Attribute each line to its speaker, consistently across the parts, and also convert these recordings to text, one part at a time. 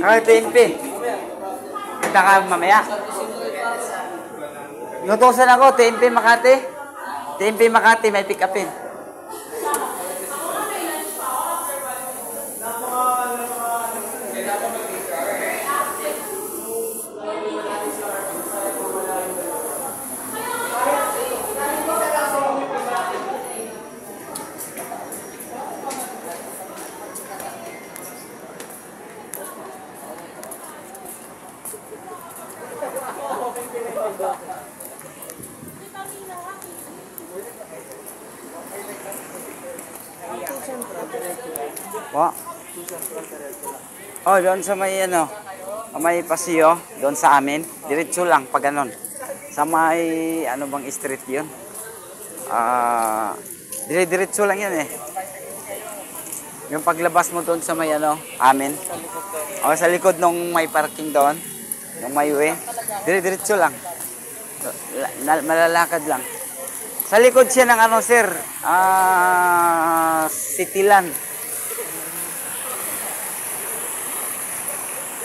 Speaker 1: Kaya TMP. Kita ka mamaya. Inutosan ako, TMP Makati. TMP Makati, may pick upin. Wa. Oh, doon sa may ano, may pasiyo, doon sa amin. Diretso lang pag ganon. Sa may ano bang street 'yun? Diretso lang 'yun eh. Yung paglabas mo doon sa may ano, amin. O sa likod nung may parking doon, nung may way. Diretso lang. Malalakad lang. Sa likod siya ng ano, sir? Cityland.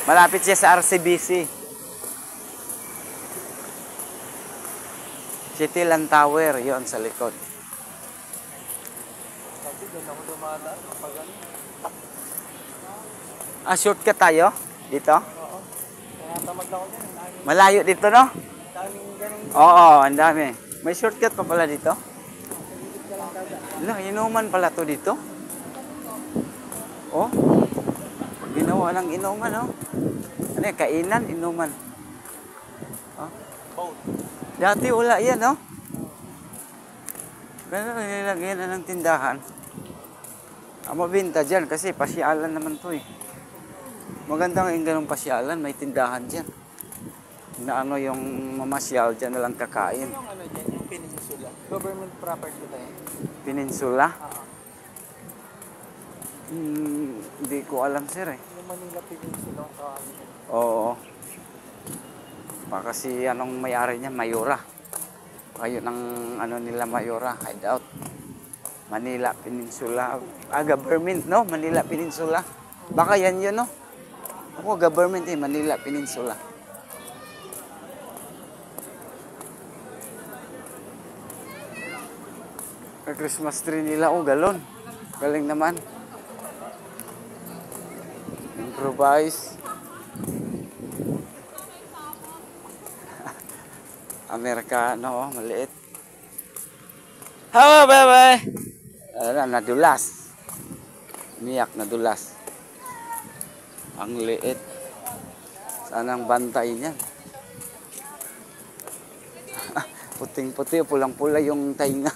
Speaker 1: Malapit siya sa RCBC. Cityland Tower, yon sa likod. Shortcut tayo? Dito? Malayo dito, no? Oo, ang dami. May shortcut pa pala dito? Inuman pala to dito? Oh, ginawa ng inuman, oh. Ano yung kainan, inuman? Oh. Dati wala yan, oh. Gano'n nilagyan na ng tindahan. Ang mabinta dyan kasi pasyalan naman to, eh. Maganda nga yung ganong pasyalan, may tindahan dyan. Na ano yung mamasyal dyan na lang kakain.
Speaker 2: Yung ano dyan, yung peninsula. Government property tayo.
Speaker 1: Peninsula? Hindi ko alam, sir, eh.
Speaker 2: Yung Manila Peninsula.
Speaker 1: Oo. Baka si anong may-ari niya, Mayora. Kayo ng ano nila Mayora, hideout. Manila Peninsula. Government, no? Manila Peninsula. Baka yan yun, no? Ako, government, eh. Manila Peninsula. Christmas tree nila, oh, galon. Galing naman. Improvise. Amerikano, oh, maliit. Hello, bye-bye. Nadulas. Umiyak, nadulas. Ang liit. Sanang bantay niyan. Puting-puti, pulang-pula yung tainga.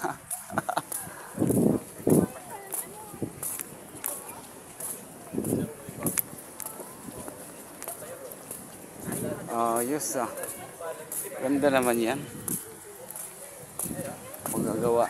Speaker 1: Ayos, ah. Ganda naman yan. Magagawa.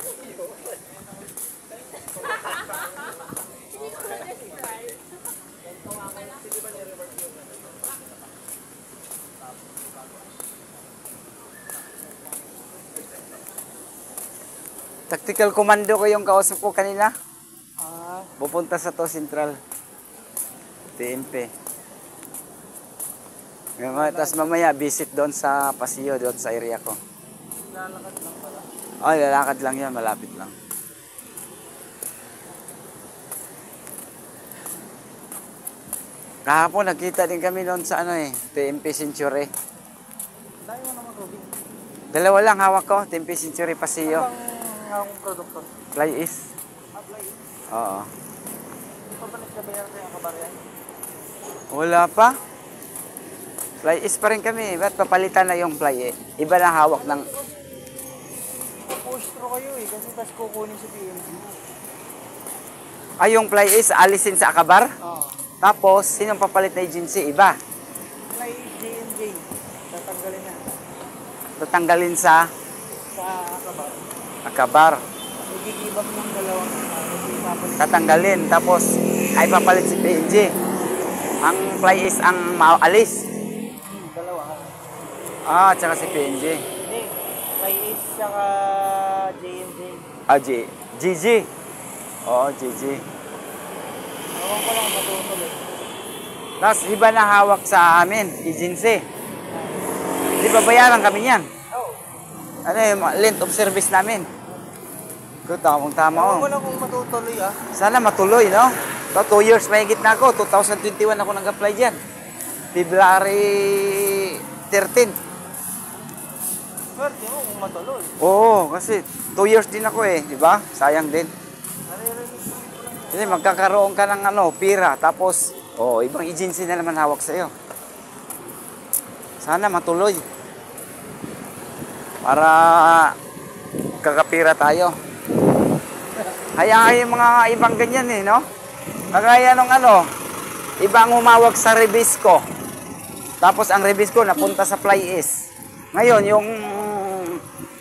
Speaker 1: Tactical commando ko yung kausap ko kanina. Pupunta sa to Central. TMP. Tapos mamaya visit doon sa Paseo, doon sa area ko.
Speaker 2: Lalakad lang pala.
Speaker 1: Oh, lalakad lang yan, malapit lang. Kahapon nagkita din kami doon sa ano eh, TMP Century.
Speaker 2: Dahil mo naman, Ruby.
Speaker 1: Dalawa lang hawak ko, TMP Century Paseo.
Speaker 2: Ang hawak produkto?
Speaker 1: Fly East.
Speaker 2: Apply.
Speaker 1: Oo.
Speaker 2: Papalit ka ba yan kaya kabaryan?
Speaker 1: Wala pa. Fly East pa rin kami. Ba't papalitan na yung Fly East? Iba na hawak ng...
Speaker 2: Push through kayo eh, kasi tas kukunin sa PMG.
Speaker 1: Ay, yung Fly East, alisin sa Akabar?
Speaker 2: Oo.
Speaker 1: Tapos, sinong papalit na agency? Iba.
Speaker 2: Fly J&J. Tatanggalin na.
Speaker 1: Tatanggalin sa
Speaker 2: Sa Akabar.
Speaker 1: Akabar.
Speaker 2: Nag-give up ng dalawang papalit.
Speaker 1: Tatanggalin. Tapos, ay papalit si PNG. Ang Fly East ang maalis.
Speaker 2: Dalawa.
Speaker 1: Tsaka si PNG.
Speaker 2: Hindi. Fly East saka J&J.
Speaker 1: GG. Oo, GG.
Speaker 2: Ewan ko lang matutuloy.
Speaker 1: Tapos iba na hawak sa amin, agency. Di ba bayaran kami yan?
Speaker 2: Oo.
Speaker 1: Ano yung length of service namin? Good, tamang-tama
Speaker 2: Ewan
Speaker 1: oh.
Speaker 2: ko lang kung matutuloy ah.
Speaker 1: Sana matuloy, no? So, 2 years mahigit na ako. 2021 ako nag-apply dyan. February 13.
Speaker 2: Swerte mo kung matuloy.
Speaker 1: Oo, kasi 2 years din ako eh, di ba? Sayang din.
Speaker 2: Naririnig ko lang.
Speaker 1: Kasi magkakaroon ka ng pira, tapos, ibang agency na naman hawak sa'yo. Sana matuloy. Para kakapira tayo. Kaya yung mga ibang ganyan eh, no? Kagaya nung ibang humawak sa Rebisco. Tapos ang Rebisco napunta sa Fly-East. Ngayon, yung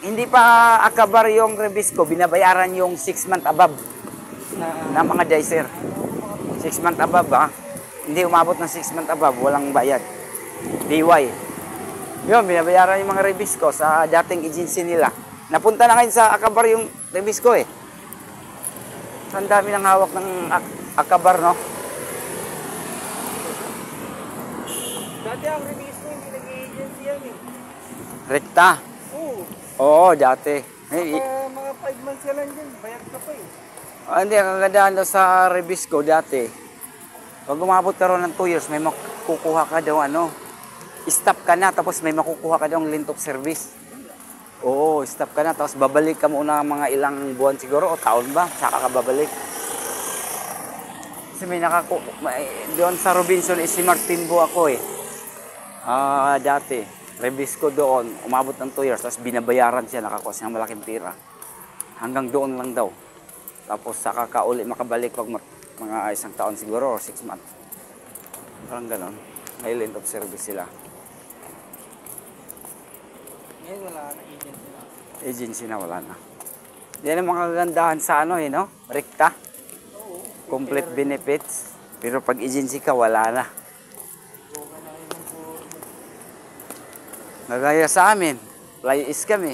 Speaker 1: hindi pa akabar yung Rebisco, binabayaran yung 6 month above na mga dicer. 6 month above Hindi umabot ng 6 month above, walang bayad. DY. Yun, binabayaran yung mga Rebisco sa dating agency nila. Napunta na ngayon sa akabar yung Rebisco eh. Ang dami ng hawak ng akabar, no?
Speaker 2: Dati ang release ko hindi nag-agency yan eh.
Speaker 1: Rekta.
Speaker 2: Oo.
Speaker 1: Oo, dati.
Speaker 2: Mga 5 months ka lang dyan, bayad ka pa eh.
Speaker 1: Hindi, ang kagandahan daw sa Rebisco dati, pag umabot ka ron ng 2 years, may makukuha ka daw stop ka na, tapos may makukuha ka daw length of service. Oo, stop ka na, tapos babalik ka muna mga ilang buwan siguro, o taon ba, saka ka babalik. Kasi may doon sa Robinson, si Martin Bo ako eh. Dati, Rebisco doon, umabot ng 2 years, tapos binabayaran siya, nakakuha siya ng malaking pira. Hanggang doon lang daw. Tapos saka ka uli makabalik pag mga 1 taon siguro, or 6 months. Parang ganon. May length of service sila.
Speaker 2: Ngayon wala na agency na.
Speaker 1: Agency na, wala na. Yan ang mga kagandahan sa no? Rekta.
Speaker 2: Oo.
Speaker 1: Complete benefits. Pero pag agency ka, wala na. Nagaya sa amin, Fly-East kami.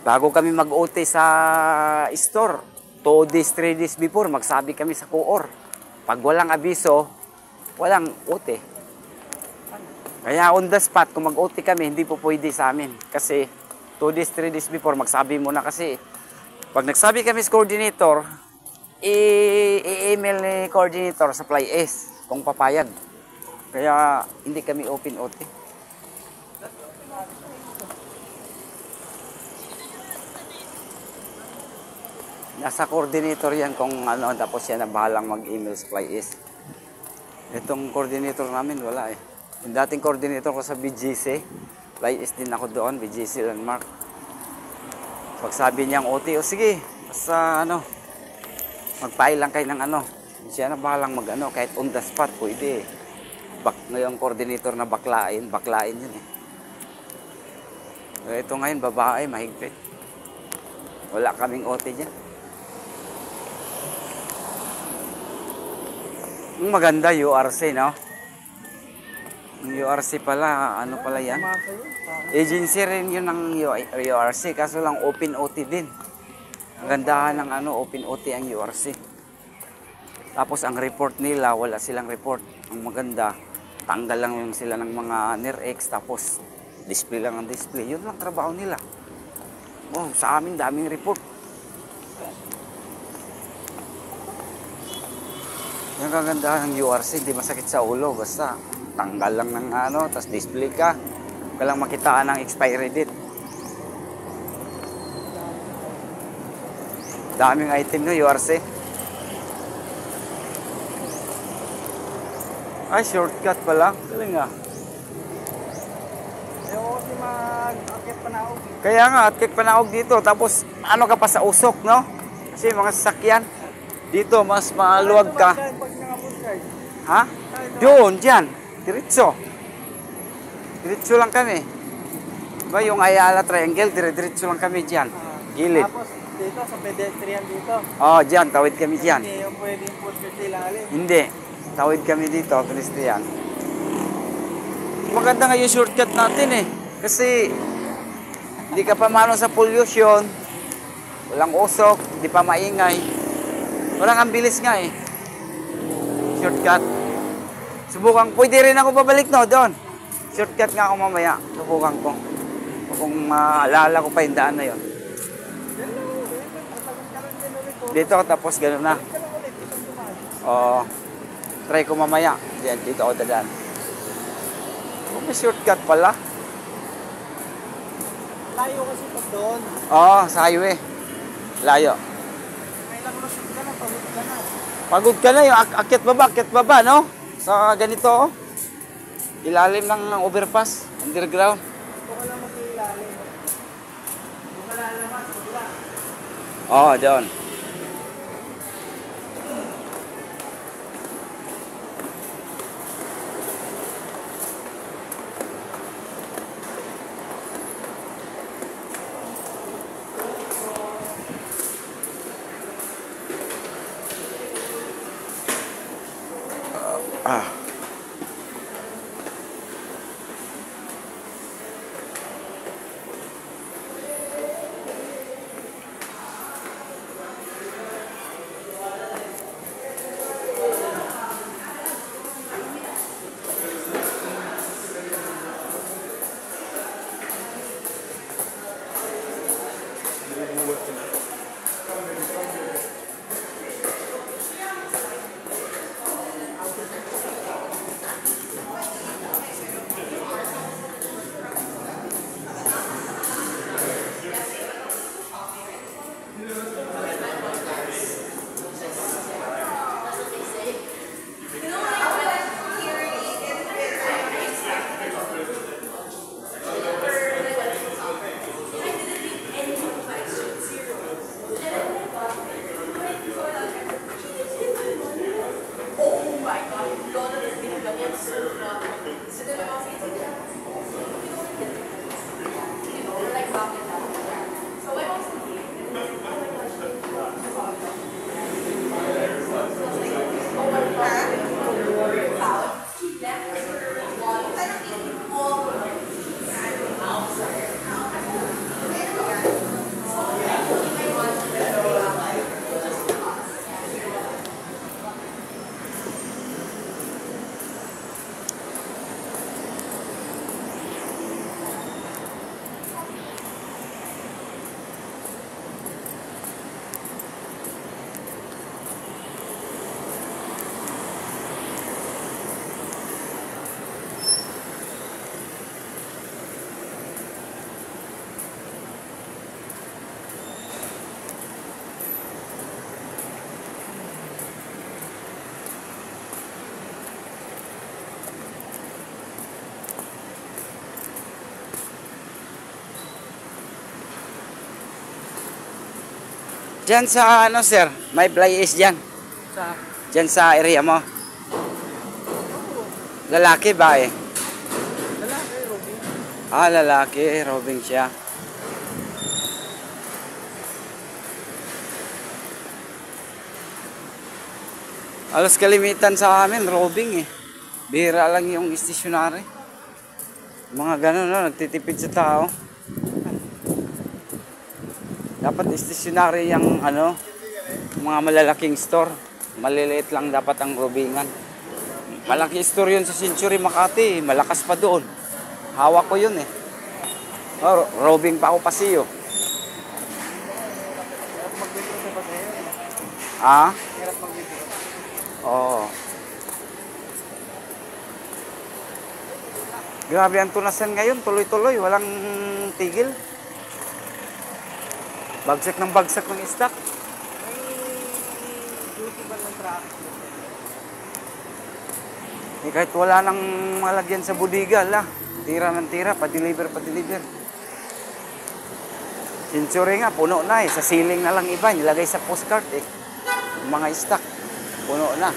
Speaker 1: Bago kami mag-OT sa store, 2 days, 3 days before, magsabi kami sa Coor. Pag walang abiso, walang OT. Kaya on the spot, kung mag-OT kami, hindi po pwede sa amin. Kasi 2 days, 3 days before, magsabi muna kasi pag nagsabi kami sa coordinator, i-email ni coordinator sa Fly-East kung papayag. Kaya hindi kami open OT. Nasa coordinator yan kung tapos yan na bahalang mag-email sa Fly-East. Itong coordinator namin, wala eh. Yung dating coordinator ko sa BGC, Fly-East din ako doon, BGC Landmark. Pag sabi niyang OT, sige, basta magpail lang kayo ng siya na bahalang kahit on the spot, pwede eh. Ngayong coordinator na baklain yun eh. Ito ngayon, babae, mahigpit. Wala kaming OT dyan. Ang maganda, URC, no? Yung URC pala, pala yan? Agency rin yun ng URC, kaso lang open OT din. Ang gandahan ng open OT ang URC. Tapos ang report nila, wala silang report. Ang maganda, tanggal lang yung sila ng mga NIRX, tapos display lang ang display. Yun lang trabaho nila. Oh, sa amin, daming report. Yung kagandahan ng URC, hindi masakit sa ulo. Basta tanggal lang ng tapos display ka. Walang makitaan ng expiry date. Daming item no, URC. Ay, shortcut pala. Galing ah.
Speaker 2: Ayaw ko kasi mag-akit panaog.
Speaker 1: Kaya nga, atkik panaog dito. Tapos, ka pa sa usok, no? Kasi mga sasakyan. Dito, mas maluwag ka.
Speaker 2: Pag naka-full-card.
Speaker 1: Ha? Doon, dyan. Diretso. Diretso lang kami. Diba yung Ayala Triangle, diretso lang kami dyan. Gilid.
Speaker 2: Tapos dito, sa pedestrian dito.
Speaker 1: Dyan, tawid kami dyan.
Speaker 2: Hindi yung pwedeng full-card sa ilalim.
Speaker 1: Hindi. Tawid kami dito, pedestrian. Maganda nga yung shortcut natin eh. Kasi, hindi ka pa mano sa pollution. Walang usok, hindi pa maingay. Walang ang bilis nga eh. Shortcut. Subukan. Pwede rin ako babalik no, doon. Shortcut nga ako mamaya. Subukan ko. Kung maalala ko pa yung daan na yun. Dito, tapos gano'n na. Oo. Try ko mamaya. Diyan, dito ako dadaan. Oh, may shortcut pala.
Speaker 2: Layo kasi pag doon.
Speaker 1: Oo, sa highway. Layo.
Speaker 2: Kailang lusog ka na, pagod ka na.
Speaker 1: Pagod ka na yung akyat baba, no? Sa ganito, oh. Ilalim ng overpass, underground.
Speaker 2: Ito ka lang mag-ilalim. Ito ka lalaman, wala.
Speaker 1: Oo, doon. Ah. Diyan sa ano sir, may fly is diyan.
Speaker 2: Sa?
Speaker 1: Diyan sa area mo. Lalaki ba eh?
Speaker 2: Lalaki, Robin.
Speaker 1: Ah, lalaki. Robing siya. Alos kalimitan sa amin, robing eh. Bihira lang yung stationary. Mga ganun, no? Nagtitipid sa tao. Dapat stationary yung ano, mga malalaking store. Maliliit lang dapat ang robingan. Malaki store yun sa Century Makati. Malakas pa doon. Hawak ko yun eh. Oh, robing pa ako pasiyo.
Speaker 2: Hirap magbibiro sa paseo.
Speaker 1: Ah?
Speaker 2: Hirap magbibiro.
Speaker 1: Oo. Grabe ang tunasan ngayon. Tuloy-tuloy. Walang tigil. Bagsak ng stock.
Speaker 2: May duty ba ng traffic?
Speaker 1: Eh, kahit wala nang malagyan sa budiga, la. Tira ng tira, pa-deliver. Century nga, puno na eh. Sa ceiling na lang iba, nilagay sa postcard eh. Yung mga stock, puno na.